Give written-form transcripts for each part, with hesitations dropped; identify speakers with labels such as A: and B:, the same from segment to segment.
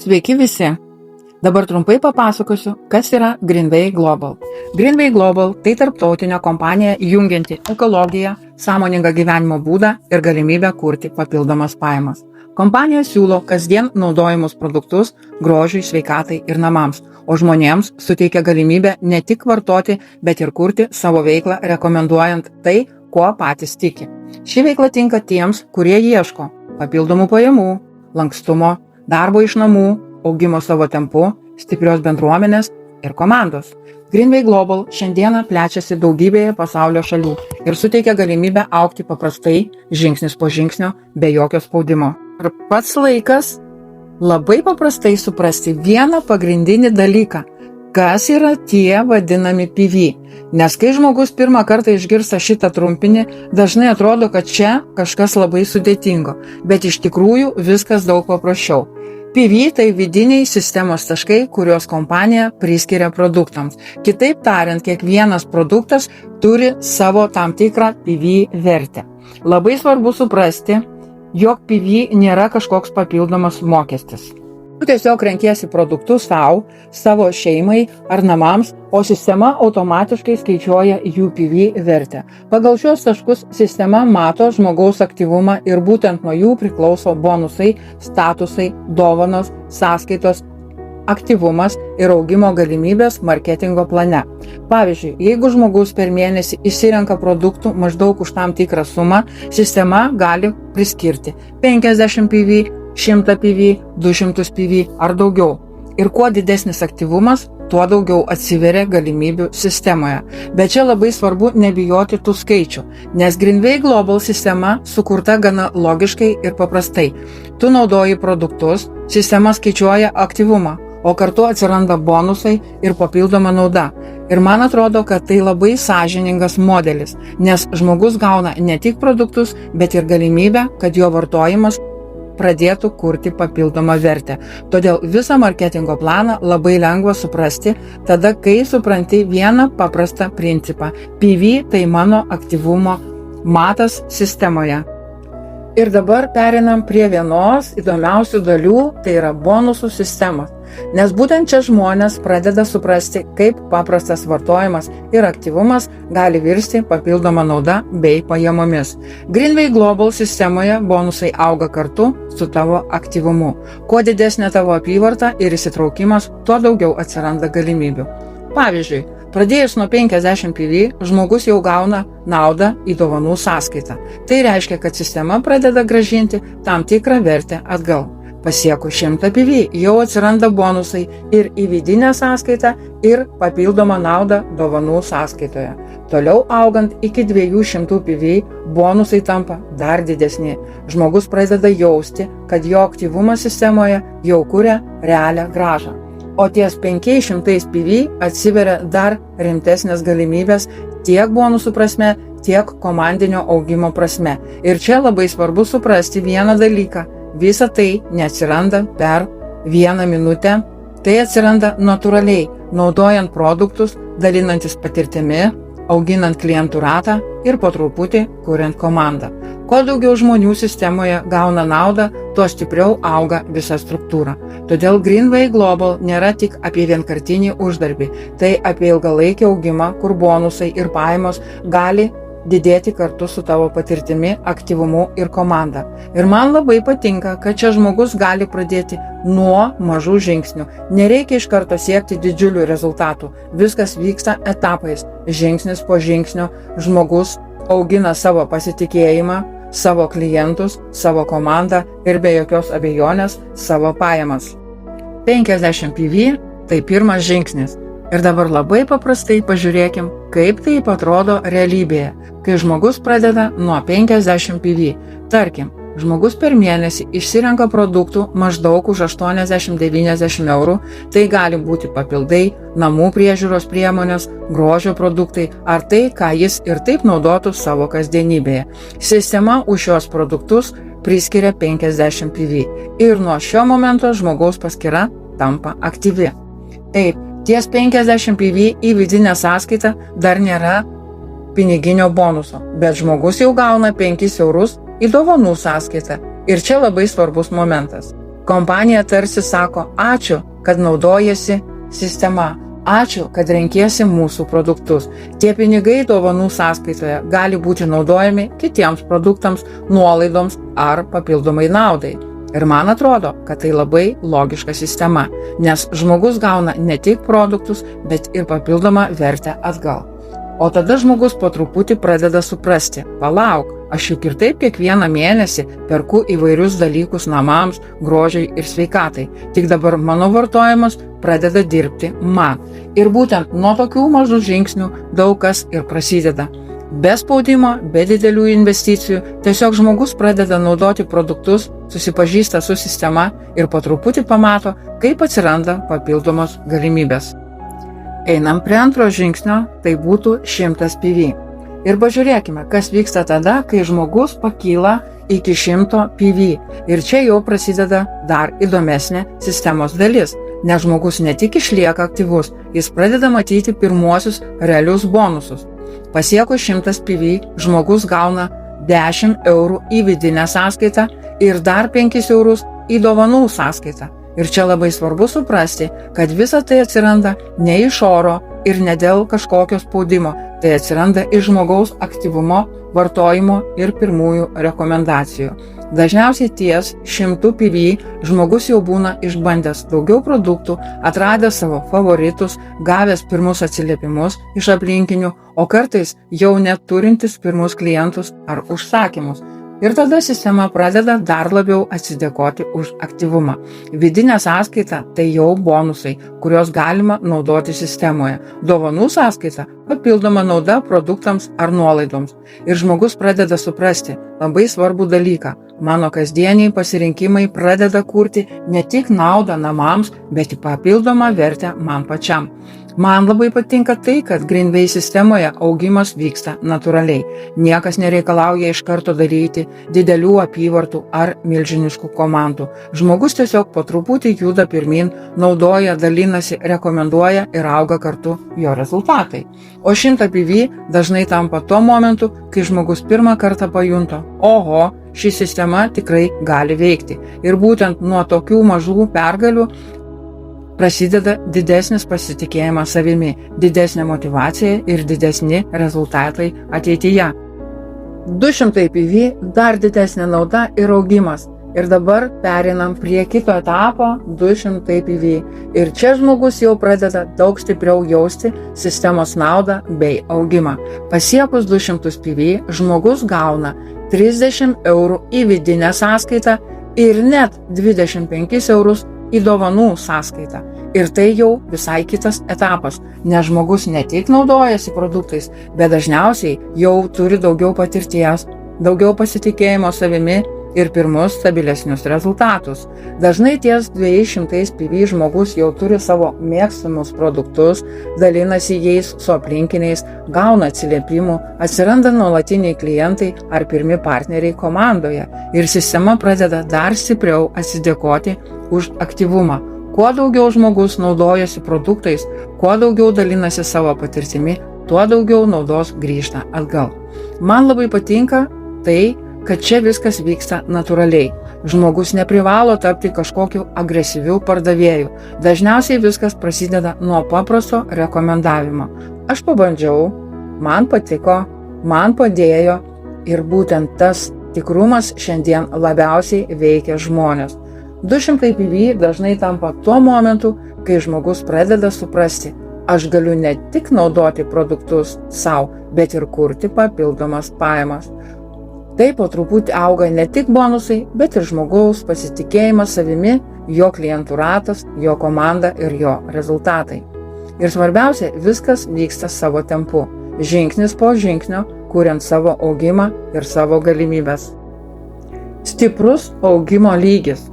A: Sveiki visi! Dabar trumpai papasakosiu, kas yra Greenway Global. Greenway Global tai tarptautinė kompanija jungianti ekologiją, sąmoningą gyvenimo būdą ir galimybę kurti papildomas pajamas. Kompanija siūlo kasdien naudojamus produktus grožiui, sveikatai ir namams, o žmonėms suteikia galimybę ne tik vartoti, bet ir kurti savo veiklą, rekomenduojant tai, kuo patys tiki. Ši veikla tinka tiems, kurie ieško papildomų pajamų, lankstumo, darbo iš namų, augimo savo tempu, stiprios bendruomenės ir komandos. Greenway Global šiandieną plečiasi daugybėje pasaulio šalių ir suteikia galimybę augti paprastai, žingsnis po žingsnio, be jokio spaudimo. Ir pats laikas labai paprastai suprasti vieną pagrindinį dalyką, kas yra tie vadinami PV. Nes kai žmogus pirmą kartą išgirsta šitą trumpinį, dažnai atrodo, kad čia kažkas labai sudėtingo, bet iš tikrųjų viskas daug paprasčiau. PV tai vidiniai sistemos taškai, kuriuos kompanija priskiria produktams. Kitaip tariant, kiekvienas produktas turi savo tam tikrą PV vertę. Labai svarbu suprasti, jog PV nėra kažkoks papildomas mokestis. Tu tiesiog renkiesi produktus savo šeimai ar namams, o sistema automatiškai skaičiuoja jų PV vertę. Pagal šios taškus sistema mato žmogaus aktyvumą ir būtent nuo jų priklauso bonusai, statusai, dovanos, sąskaitos, aktyvumas ir augimo galimybės marketingo plane. Pavyzdžiui, jeigu žmogus per mėnesį išsirenka produktų maždaug už tam tikrą sumą, sistema gali priskirti 50 PV, 100 PV, 200 PV ar daugiau. Ir kuo didesnis aktyvumas, tuo daugiau atsiveria galimybių sistemoje. Bet čia labai svarbu nebijoti tų skaičių, nes Greenway Global sistema sukurta gana logiškai ir paprastai. Tu naudoji produktus, sistema skaičiuoja aktyvumą, o kartu atsiranda bonusai ir papildoma nauda. Ir man atrodo, kad tai labai sąžiningas modelis, nes žmogus gauna ne tik produktus, bet ir galimybę, kad jo vartojimas pradėtų kurti papildomą vertę. Todėl visą marketingo planą labai lengva suprasti tada, kai supranti vieną paprastą principą. PV tai mano aktyvumo matas sistemoje. Ir dabar pereinam prie vienos įdomiausių dalių, tai yra bonusų sistemos. Nes būtent čia žmonės pradeda suprasti, kaip paprastas vartojimas ir aktyvumas gali virsti papildoma nauda bei pajamomis. Greenway Global sistemoje bonusai auga kartu su tavo aktyvumu. Kuo didesnė tavo apyvarta ir įsitraukimas, tuo daugiau atsiranda galimybių. Pavyzdžiui, pradėjus nuo 50 PV, žmogus jau gauna naudą į dovanų sąskaitą. Tai reiškia, kad sistema pradeda grąžinti tam tikrą vertę atgal. Pasiekus 100 PV jau atsiranda bonusai ir į vidinę sąskaitą ir papildomą naudą dovanų sąskaitoje. Toliau augant iki 200 PV, bonusai tampa dar didesni. Žmogus pradeda jausti, kad jo aktyvumas sistemoje jau kuria realią grąžą. O ties 500 PV atsiveria dar rimtesnės galimybės tiek bonusų prasme, tiek komandinio augimo prasme. Ir čia labai svarbu suprasti vieną dalyką. Visa tai neatsiranda per vieną minutę, tai atsiranda natūraliai, naudojant produktus, dalinantis patirtimi, auginant klientų ratą ir po truputį kuriant komandą. Kuo daugiau žmonių sistemoje gauna naudą, tuo stipriau auga visa struktūra. Todėl Greenway Global nėra tik apie vienkartinį uždarbį, tai apie ilgalaikį augimą, kur bonusai ir pajamos gali didėti kartu su tavo patirtimi, aktyvumu ir komanda. Ir man labai patinka, kad čia žmogus gali pradėti nuo mažų žingsnių. Nereikia iš karto siekti didžiulių rezultatų. Viskas vyksta etapais, žingsnis po žingsnio. Žmogus augina savo pasitikėjimą, savo klientus, savo komandą ir be jokios abejonės savo pajamas. 50 PV tai pirmas žingsnis. Ir dabar labai paprastai pažiūrėkim, kaip tai atrodo realybėje, kai žmogus pradeda nuo 50 PV. Tarkim, žmogus per mėnesį išsirenka produktų maždaug už 80-90 eurų, tai gali būti papildai, namų priežiūros priemonės, grožio produktai ar tai, ką jis ir taip naudotų savo kasdienybėje. Sistema už šios produktus priskiria 50 PV ir nuo šio momento žmogaus paskyra tampa aktyvi. Taip, ties 50 PV į vidinę sąskaitą dar nėra piniginio bonuso, bet žmogus jau gauna 5 eurus į dovanų sąskaitą. Ir čia labai svarbus momentas. Kompanija tarsi sako, ačiū, kad naudojasi sistema, ačiū, kad renkiesi mūsų produktus. Tie pinigai dovanų sąskaitoje gali būti naudojami kitiems produktams, nuolaidoms ar papildomai naudai. Ir man atrodo, kad tai labai logiška sistema, nes žmogus gauna ne tik produktus, bet ir papildomą vertę atgal. O tada žmogus po truputį pradeda suprasti, palauk, aš juk ir taip kiekvieną mėnesį perku įvairius dalykus namams, grožiai ir sveikatai. Tik dabar mano vartojimas pradeda dirbti man. Ir būtent nuo tokių mažų žingsnių daug kas ir prasideda. Be spaudimo, be didelių investicijų, tiesiog žmogus pradeda naudoti produktus, susipažįsta su sistema ir po truputį pamato, kaip atsiranda papildomos galimybės. Einam prie antro žingsnio, tai būtų 100 PV. Ir pažiūrėkime, kas vyksta tada, kai žmogus pakyla iki 100 PV. Ir čia jau prasideda dar įdomesnė sistemos dalis, nes žmogus ne tik išlieka aktyvus, jis pradeda matyti pirmuosius realius bonusus. Pasiekus 100 PV, žmogus gauna 10 eurų į vidinę sąskaitą ir dar 5 eurus į dovanų sąskaitą. Ir čia labai svarbu suprasti, kad visa tai atsiranda ne iš oro ir ne dėl kažkokio spaudimo, tai atsiranda iš žmogaus aktyvumo, vartojimo ir pirmųjų rekomendacijų. Dažniausiai ties 100 PV žmogus jau būna išbandęs daugiau produktų, atradęs savo favoritus, gavęs pirmus atsiliepimus iš aplinkinių, o kartais jau net turintis pirmus klientus ar užsakymus. Ir tada sistema pradeda dar labiau atsidėkoti už aktyvumą. Vidinė sąskaita tai jau bonusai, kuriuos galima naudoti sistemoje. Dovanų sąskaita – papildoma nauda produktams ar nuolaidoms. Ir žmogus pradeda suprasti labai svarbų dalyką. Mano kasdieniai pasirinkimai pradeda kurti ne tik naudą namams, bet ir papildomą vertę man pačiam. Man labai patinka tai, kad Greenway sistemoje augimas vyksta natūraliai. Niekas nereikalauja iš karto daryti didelių apyvartų ar milžiniškų komandų. Žmogus tiesiog po truputį juda pirmin, naudoja, dalinasi, rekomenduoja ir auga kartu jo rezultatai. O 100 PV dažnai tampa tuo momentu, kai žmogus pirmą kartą pajunto, oho, ši sistema tikrai gali veikti. Ir būtent nuo tokių mažų pergalių prasideda didesnis pasitikėjimas savimi, didesnė motyvacija ir didesni rezultatai ateityje. 200 PV dar didesnė nauda ir augimas. Ir dabar pereinam prie kito etapo 200 PV. Ir čia žmogus jau pradeda daug stipriau jausti sistemos naudą bei augimą. Pasiekus 200 PV žmogus gauna 30 eurų į vidinę sąskaitą ir net 25 eurus į dovanų sąskaitą. Ir tai jau visai kitas etapas, nes žmogus ne tik naudojasi produktais, bet dažniausiai jau turi daugiau patirties, daugiau pasitikėjimo savimi ir pirmus stabilesnius rezultatus. Dažnai ties 200 PV žmogus jau turi savo mėgstamus produktus, dalinasi jais su aplinkiniais, gauna atsiliepimų, atsiranda nuolatiniai klientai ar pirmi partneriai komandoje ir sistema pradeda dar stipriau atsidėkoti už aktyvumą. Kuo daugiau žmogus naudojasi produktais, kuo daugiau dalinasi savo patirtimi, tuo daugiau naudos grįžta atgal. Man labai patinka tai, kad čia viskas vyksta natūraliai. Žmogus neprivalo tapti kažkokiu agresyviu pardavėju. Dažniausiai viskas prasideda nuo paprasto rekomendavimo. Aš pabandžiau, man patiko, man padėjo ir būtent tas tikrumas šiandien labiausiai veikia žmonės. 200 PV dažnai tampa tuo momentu, kai žmogus pradeda suprasti, aš galiu ne tik naudoti produktus savo, bet ir kurti papildomas pajamas. Tai po truputį auga ne tik bonusai, bet ir žmogaus pasitikėjimas savimi, jo klientų ratas, jo komanda ir jo rezultatai. Ir svarbiausia, viskas vyksta savo tempu, žingsnis po žingsnio, kuriant savo augimą ir savo galimybės. Stiprus augimo lygis.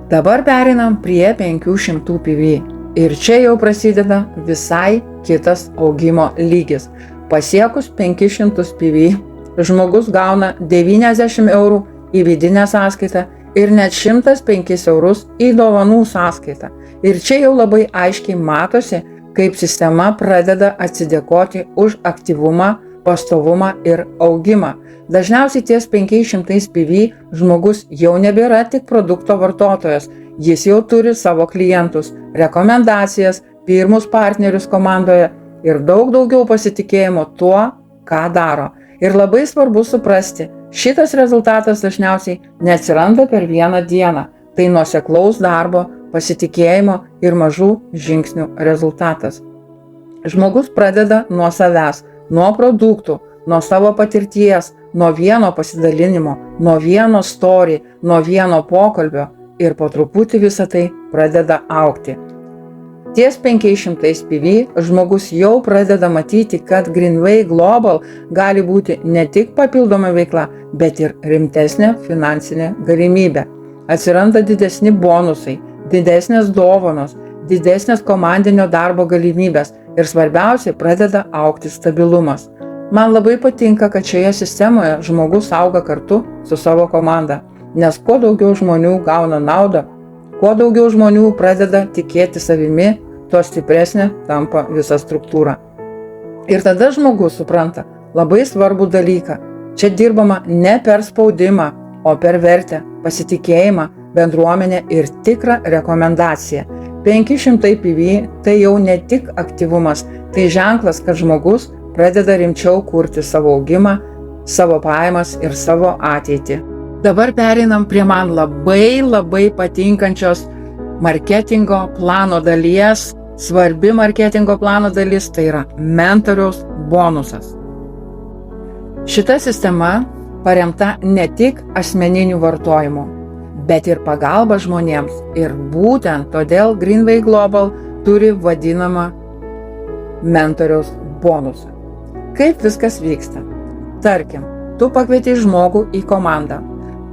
A: Dabar pereinam prie 500 PV. Ir čia jau prasideda visai kitas augimo lygis. Pasiekus 500 PV, žmogus gauna 90 eurų į vidinę sąskaitą ir net 105 eurus į dovanų sąskaitą. Ir čia jau labai aiškiai matosi, kaip sistema pradeda atsidėkoti už aktyvumą, pastovumą ir augimą. Dažniausiai ties 500 PV žmogus jau nebėra tik produkto vartotojas, jis jau turi savo klientus, rekomendacijas, pirmus partnerius komandoje ir daug daugiau pasitikėjimo tuo, ką daro. Ir labai svarbu suprasti, šitas rezultatas dažniausiai neatsiranda per vieną dieną. Tai nuoseklaus darbo, pasitikėjimo ir mažų žingsnių rezultatas. Žmogus pradeda nuo savęs, nuo produktų, nuo savo patirties, nuo vieno pasidalinimo, nuo vieno story, nuo vieno pokalbio ir po truputį visą tai pradeda augti. Ties 500 PV žmogus jau pradeda matyti, kad Greenway Global gali būti ne tik papildoma veikla, bet ir rimtesnė finansinė galimybė. Atsiranda didesni bonusai, didesnės dovanos, didesnės komandinio darbo galimybės ir svarbiausia pradeda augti stabilumas. Man labai patinka, kad šioje sistemoje žmogus auga kartu su savo komanda, nes kuo daugiau žmonių gauna naudą, kuo daugiau žmonių pradeda tikėti savimi, tuo stipresnė tampa visa struktūra. Ir tada žmogus supranta labai svarbų dalyką. Čia dirbama ne per spaudimą, o per vertę, pasitikėjimą, bendruomenę ir tikrą rekomendaciją. 500 PV tai jau ne tik aktyvumas, tai ženklas, kad žmogus pradeda rimčiau kurti savo augimą, savo pajamas ir savo ateitį. Dabar pereinam prie man labai patinkančios marketingo plano dalies. Svarbi marketingo plano dalis tai yra mentoriaus bonusas. Šita sistema paremta ne tik asmeniniu vartojimu, bet ir pagalba žmonėms. Ir būtent todėl Greenway Global turi vadinamą mentoriaus bonusą. Kaip viskas vyksta? Tarkim, tu pakvieti žmogų į komandą,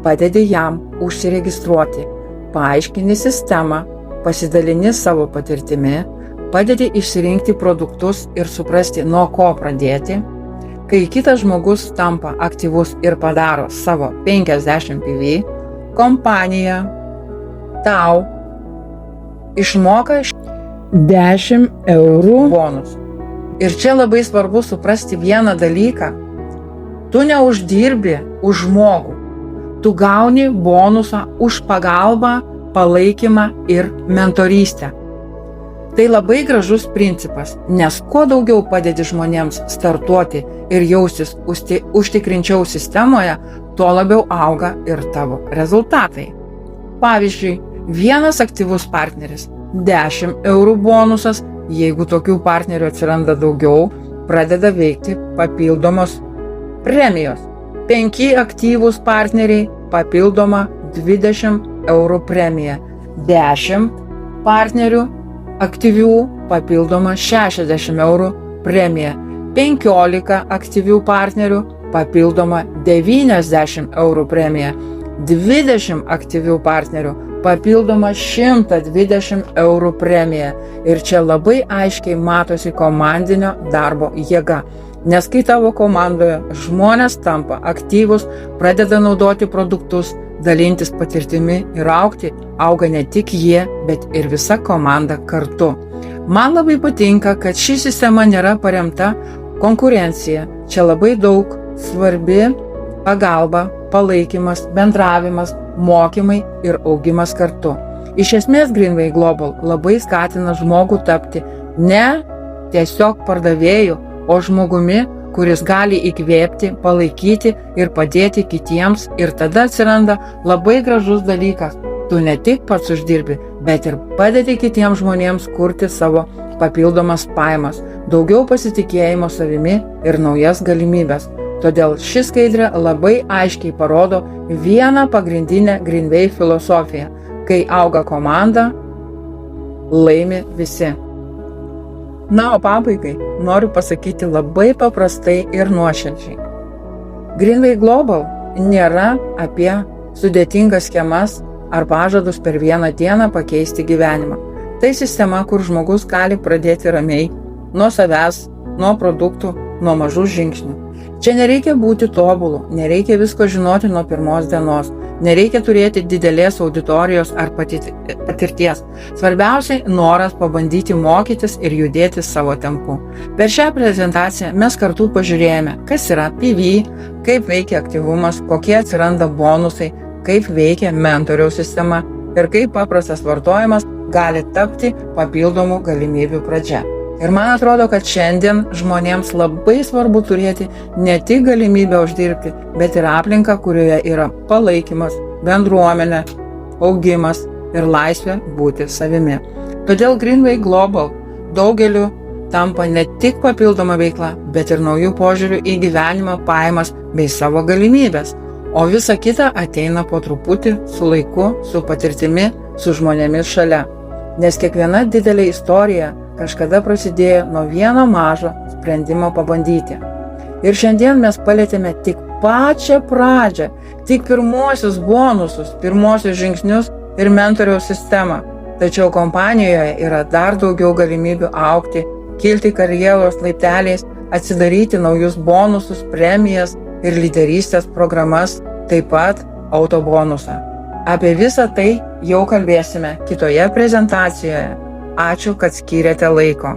A: padedi jam užsiregistruoti, paaiškini sistemą, pasidalini savo patirtimi, padedi išsirinkti produktus ir suprasti, nuo ko pradėti. Kai kitas žmogus tampa aktyvus ir padaro savo 50 PV, kompanija tau išmoka 10 eurų bonus. Ir čia labai svarbu suprasti vieną dalyką. Tu neuždirbi už žmogų. Tu gauni bonusą už pagalbą, palaikymą ir mentorystę. Tai labai gražus principas, nes kuo daugiau padedi žmonėms startuoti ir jaustis užtikrinčiau sistemoje, tuo labiau auga ir tavo rezultatai. Pavyzdžiui, vienas aktyvus partneris – 10 eurų bonusas, jeigu tokių partnerių atsiranda daugiau, pradeda veikti papildomos premijos. 5 aktyvūs partneriai – papildoma 20 eurų premija. 10 partnerių aktyvių papildoma 60 eurų premija. 15 aktyvių partnerių papildoma 90 eurų premija. 20 aktyvių partnerių papildoma 120 eurų premija. Ir čia labai aiškiai matosi komandinio darbo jėga. Nes kai tavo komandoje žmonės tampa aktyvus, pradeda naudoti produktus, dalintis patirtimi ir augti, auga ne tik jie, bet ir visa komanda kartu. Man labai patinka, kad ši sistema nėra paremta konkurencija. Čia labai daug svarbi pagalba, palaikymas, bendravimas, mokymai ir augimas kartu. Iš esmės Greenway Global labai skatina žmogų tapti ne tiesiog pardavėju, o žmogumi, kuris gali įkvėpti, palaikyti ir padėti kitiems. Ir tada atsiranda labai gražus dalykas. Tu ne tik pats uždirbi, bet ir padedi kitiems žmonėms kurti savo papildomas pajamas, daugiau pasitikėjimo savimi ir naujas galimybės. Todėl ši skaidrė labai aiškiai parodo vieną pagrindinę Greenway filosofiją. Kai auga komanda, laimi visi. Na, o pabaigai noriu pasakyti labai paprastai ir nuoširdžiai. Greenway Global nėra apie sudėtingas schemas ar pažadus per vieną dieną pakeisti gyvenimą. Tai sistema, kur žmogus gali pradėti ramiai, nuo savęs, nuo produktų, nuo mažų žingsnių. Čia nereikia būti tobulu, nereikia visko žinoti nuo pirmos dienos, nereikia turėti didelės auditorijos ar patirties. Svarbiausiai noras pabandyti mokytis ir judėti savo tempu. Per šią prezentaciją mes kartu pažiūrėjome, kas yra PV, kaip veikia aktyvumas, kokie atsiranda bonusai, kaip veikia mentoriaus sistema ir kaip paprastas vartojimas gali tapti papildomų galimybių pradžia. Ir man atrodo, kad šiandien žmonėms labai svarbu turėti ne tik galimybę uždirbti, bet ir aplinką, kurioje yra palaikymas, bendruomenė, augimas ir laisvė būti savimi. Todėl Greenway Global daugeliu tampa ne tik papildoma veikla, bet ir naujų požiūrių į gyvenimą, pajamas bei savo galimybės. O visa kita ateina po truputį, su laiku, su patirtimi, su žmonėmis šalia. Nes kiekviena didelė istorija kažkada prasidėjo nuo vieno mažo sprendimo pabandyti. Ir šiandien mes palietėme tik pačią pradžią, tik pirmuosius bonusus, pirmuosius žingsnius ir mentoriaus sistemą. Tačiau kompanijoje yra dar daugiau galimybių augti, kilti karjeros laipteliais, atsidaryti naujus bonusus, premijas ir lyderystės programas, taip pat autobonusą. Apie visą tai jau kalbėsime kitoje prezentacijoje. Ačiū, kad skyrėte laiko.